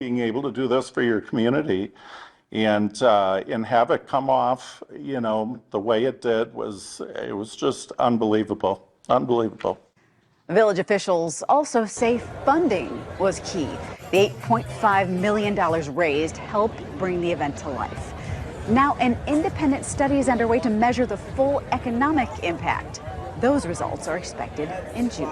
being able to do this for your community and have it come off, the way it did was just unbelievable, unbelievable. Village officials also say funding was key. The $8.5 million raised helped bring the event to life. Now, an independent study is underway to measure the full economic impact. Those results are expected in June.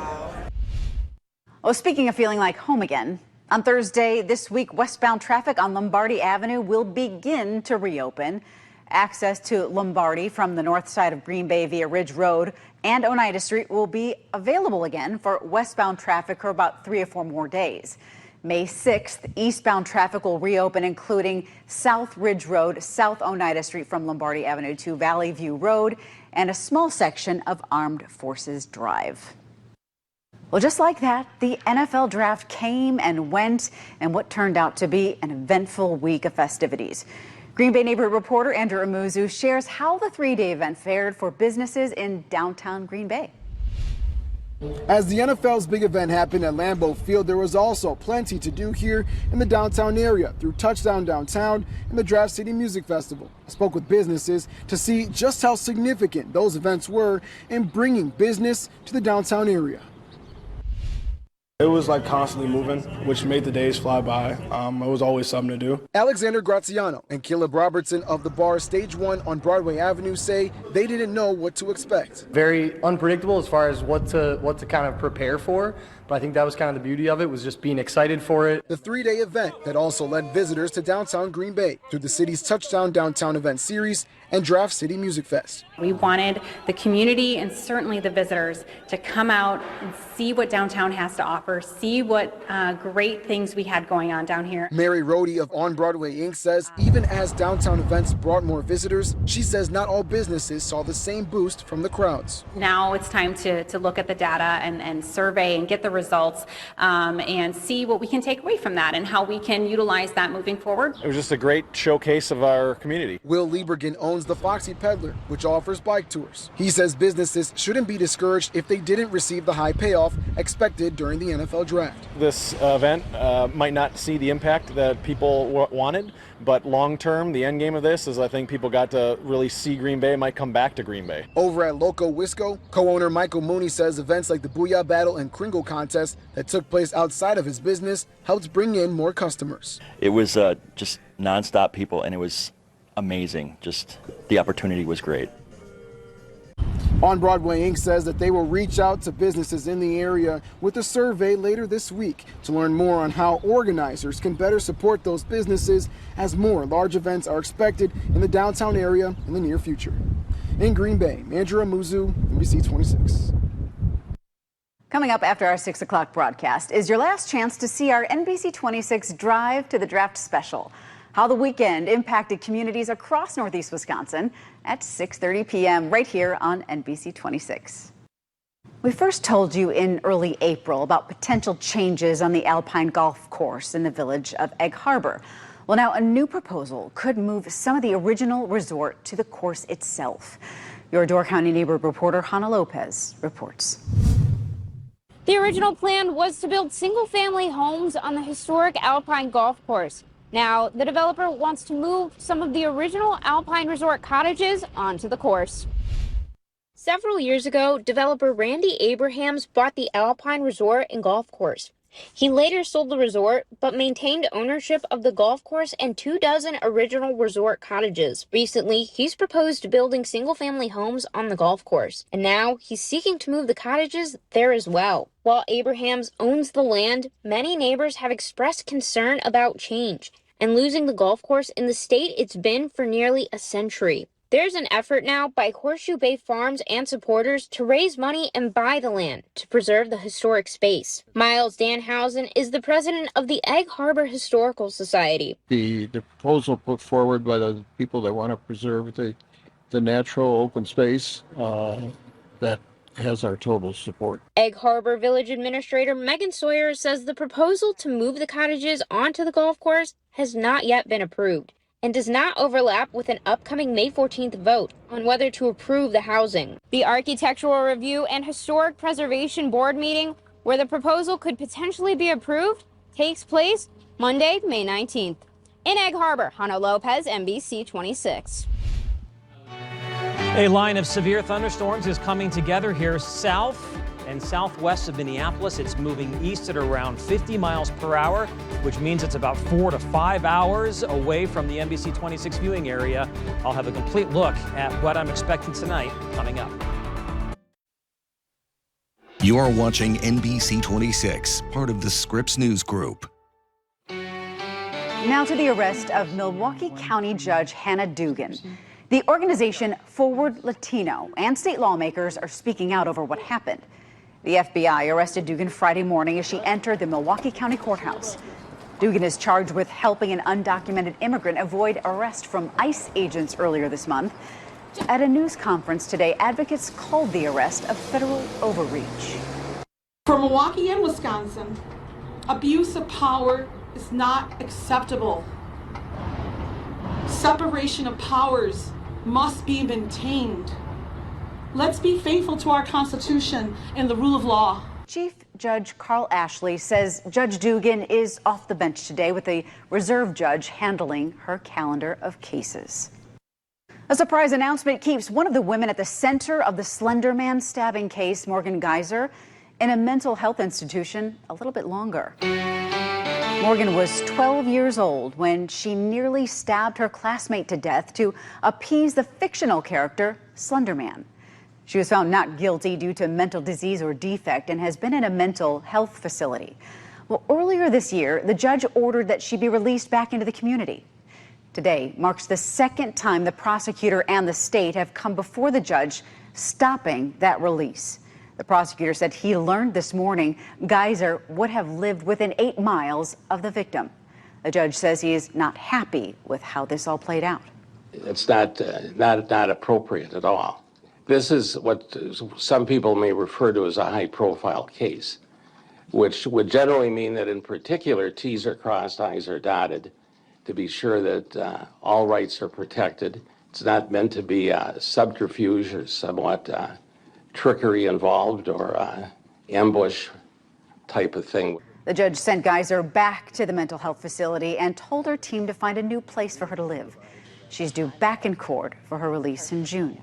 Oh, speaking of feeling like home again, on Thursday this week, westbound traffic on Lombardi Avenue will begin to reopen. Access to Lombardi from the north side of Green Bay via Ridge Road and Oneida Street will be available again for westbound traffic for about 3 or 4 more days. May 6th, eastbound traffic will reopen, including South Ridge Road, South Oneida Street from Lombardi Avenue to Valley View Road, and a small section of Armed Forces Drive. Well, just like that, the NFL draft came and went in what turned out to be an eventful week of festivities. Green Bay neighborhood reporter Andrew Amuzu shares how the 3-day event fared for businesses in downtown Green Bay. As the NFL's big event happened at Lambeau Field, there was also plenty to do here in the downtown area through Touchdown Downtown and the Draft City Music Festival. I spoke with businesses to see just how significant those events were in bringing business to the downtown area. It was like constantly moving, which made the days fly by. It was always something to do. Alexander Graziano and Caleb Robertson of the bar Stage 1 on Broadway Avenue say they didn't know what to expect. Very unpredictable as far as what to kind of prepare for. But I think that was kind of the beauty of it, was just being excited for it. The 3-day event that also led visitors to downtown Green Bay through the city's Touchdown Downtown event series and Draft City Music Fest. We wanted the community and certainly the visitors to come out and see what downtown has to offer, see what great things we had going on down here. Mary Rohde of On Broadway Inc. says even as downtown events brought more visitors, she says not all businesses saw the same boost from the crowds. Now it's time to look at the data and survey and get the results and see what we can take away from that and how we can utilize that moving forward. It was just a great showcase of our community. Will Liebergen owns the Foxy Peddler, which offers bike tours. He says businesses shouldn't be discouraged if they didn't receive the high payoff expected during the NFL draft. This event might not see the impact that people wanted, but long term, the end game of this is I think people got to really see Green Bay, might come back to Green Bay. Over at Loco Wisco, co-owner Michael Mooney says events like the Booyah Battle and Kringle contest that took place outside of his business helped bring in more customers. It was just nonstop people, and it was amazing. Just the opportunity was great. On Broadway Inc. says that they will reach out to businesses in the area with a survey later this week to learn more on how organizers can better support those businesses as more large events are expected in the downtown area in the near future. In Green Bay, Andrew Amuzu, NBC 26. Coming up after our 6 o'clock broadcast is your last chance to see our NBC 26 Drive to the Draft special. How the weekend impacted communities across Northeast Wisconsin at 6:30 p.m. right here on NBC 26. We first told you in early April about potential changes on the Alpine Golf Course in the village of Egg Harbor. Well, now a new proposal could move some of the original resort to the course itself. Your Door County neighborhood reporter Hannah Lopez reports. The original plan was to build single-family homes on the historic Alpine Golf Course. Now, the developer wants to move some of the original Alpine Resort cottages onto the course. Several years ago, developer Randy Abrahams bought the Alpine Resort and Golf Course. He later sold the resort, but maintained ownership of the golf course and 24 original resort cottages. Recently, he's proposed building single-family homes on the golf course, and now he's seeking to move the cottages there as well. While Abrahams owns the land, many neighbors have expressed concern about change and losing the golf course in the state it's been for nearly a century. There's an effort now by Horseshoe Bay Farms and supporters to raise money and buy the land to preserve the historic space. Miles Danhausen is the president of the Egg Harbor Historical Society. The proposal put forward by the people that want to preserve the natural open space that has our total support. Egg Harbor Village Administrator Megan Sawyer says the proposal to move the cottages onto the golf course has not yet been approved and does not overlap with an upcoming May 14th vote on whether to approve the housing. The Architectural Review and Historic Preservation Board meeting, where the proposal could potentially be approved, takes place Monday, May 19th. In Egg Harbor, Hannah Lopez, NBC 26. A line of severe thunderstorms is coming together here south and southwest of Minneapolis. It's moving east at around 50 miles per hour, which means it's about 4 to 5 hours away from the NBC 26 viewing area. I'll have a complete look at what I'm expecting tonight coming up. You're watching NBC 26, part of the Scripps News Group. Now to the arrest of Milwaukee County Judge Hannah Dugan. The organization Forward Latino and state lawmakers are speaking out over what happened. The FBI arrested Dugan Friday morning as she entered the Milwaukee County Courthouse. Dugan is charged with helping an undocumented immigrant avoid arrest from ICE agents earlier this month. At a news conference today, advocates called the arrest a federal overreach. For Milwaukee and Wisconsin, abuse of power is not acceptable. Separation of powers must be maintained. Let's be faithful to our Constitution and the rule of law. Chief Judge Carl Ashley says Judge Dugan is off the bench today with a reserve judge handling her calendar of cases. A surprise announcement keeps one of the women at the center of the Slender Man stabbing case, Morgan Geyser, in a mental health institution a little bit longer. Morgan was 12 years old when she nearly stabbed her classmate to death to appease the fictional character Slender Man. She was found not guilty due to mental disease or defect and has been in a mental health facility. Well, earlier this year, the judge ordered that she be released back into the community. Today marks the second time the prosecutor and the state have come before the judge stopping that release. The prosecutor said he learned this morning Geyser would have lived within 8 miles of the victim. The judge says he is not happy with how this all played out. It's not appropriate at all. This is what some people may refer to as a high-profile case, which would generally mean that in particular T's are crossed, I's are dotted, to be sure that all rights are protected. It's not meant to be subterfuge or somewhat trickery involved or ambush type of thing. The judge sent Geyser back to the mental health facility and told her team to find a new place for her to live. She's due back in court for her release in June.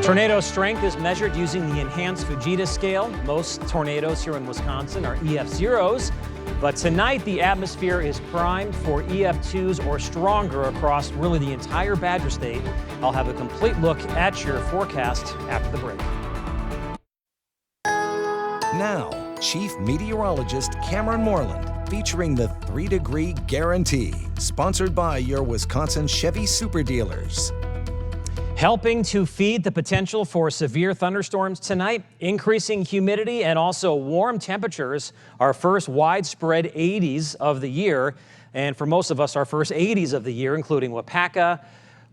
Tornado strength is measured using the enhanced Fujita scale. Most tornadoes here in Wisconsin are EF0s, but tonight the atmosphere is primed for EF2s or stronger across really the entire Badger State. I'll have a complete look at your forecast after the break. Now, Chief Meteorologist Cameron Moreland, featuring the 3-Degree Guarantee, sponsored by your Wisconsin Chevy Super Dealers. Helping to feed the potential for severe thunderstorms tonight, increasing humidity and also warm temperatures, our first widespread 80s of the year. And for most of us, our first 80s of the year, including Wapaka,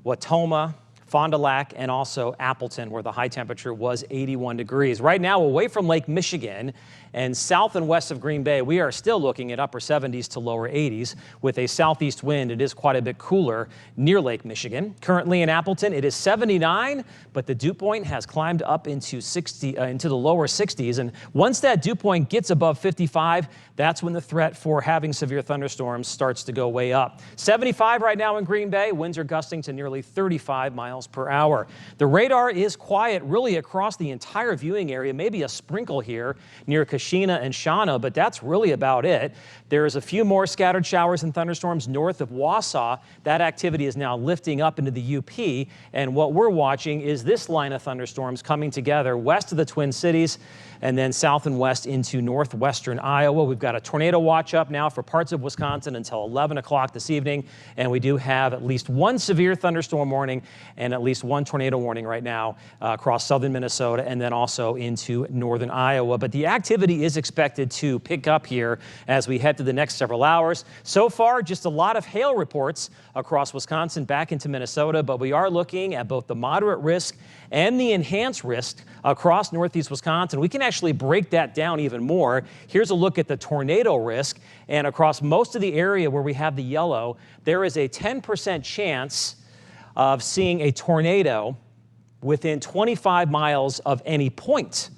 Wautoma, Fond du Lac, and also Appleton, where the high temperature was 81 degrees. Right now, away from Lake Michigan and south and west of Green Bay, we are still looking at upper 70s to lower 80s. With a southeast wind, it is quite a bit cooler near Lake Michigan. Currently in Appleton, it is 79, but the dew point has climbed up into the lower 60s. And once that dew point gets above 55, that's when the threat for having severe thunderstorms starts to go way up. 75 right now in Green Bay. Winds are gusting to nearly 35 miles per hour. The radar is quiet really across the entire viewing area, maybe a sprinkle here near Kashina and Shawano, but that's really about it. There's a few more scattered showers and thunderstorms north of Wausau. That activity is now lifting up into the UP, and what we're watching is this line of thunderstorms coming together west of the Twin Cities and then south and west into northwestern Iowa. We've got a tornado watch up now for parts of Wisconsin until 11 o'clock this evening, and we do have at least one severe thunderstorm warning and at least one tornado warning right now across southern Minnesota and then also into northern Iowa. But the activity is expected to pick up here as we head to the next several hours. So far, just a lot of hail reports across Wisconsin back into Minnesota, but we are looking at both the moderate risk and the enhanced risk across northeast Wisconsin. We can actually break that down even more. Here's a look at the tornado risk, and across most of the area where we have the yellow, there is a 10% chance of seeing a tornado within 25 miles of any point.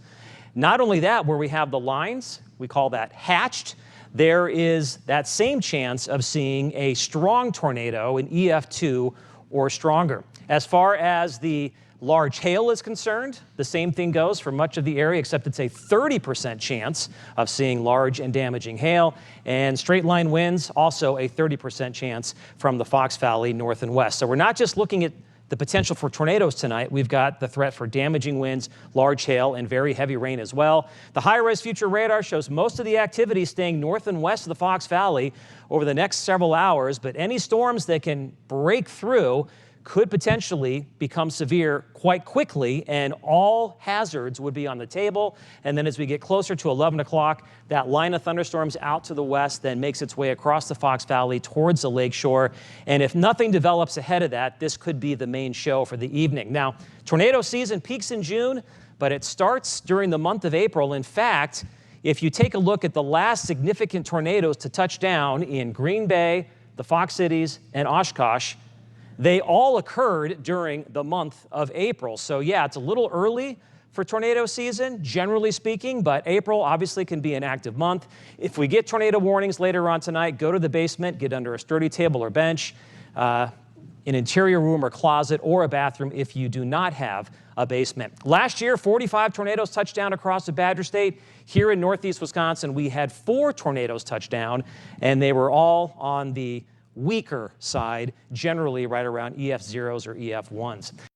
Not only that, where we have the lines, we call that hatched, there is that same chance of seeing a strong tornado, an EF2 or stronger. As far as the large hail is concerned, the same thing goes for much of the area, except it's a 30% chance of seeing large and damaging hail. And straight line winds, also a 30% chance from the Fox Valley north and west. So we're not just looking at the potential for tornadoes tonight. We've got the threat for damaging winds, large hail, and very heavy rain as well. The high-res future radar shows most of the activity staying north and west of the Fox Valley over the next several hours, but any storms that can break through could potentially become severe quite quickly, and all hazards would be on the table. And then as we get closer to 11 o'clock, that line of thunderstorms out to the west then makes its way across the Fox Valley towards the lakeshore. And if nothing develops ahead of that, this could be the main show for the evening. Now, tornado season peaks in June, but it starts during the month of April. In fact, if you take a look at the last significant tornadoes to touch down in Green Bay, the Fox Cities, and Oshkosh, they all occurred during the month of April. So yeah, it's a little early for tornado season, generally speaking, but April obviously can be an active month. If we get tornado warnings later on tonight, go to the basement, get under a sturdy table or bench, an interior room or closet, or a bathroom if you do not have a basement. Last year, 45 tornadoes touched down across the Badger State. Here in northeast Wisconsin, we had 4 tornadoes touch down, and they were all on the weaker side, generally right around EF0s or EF1s.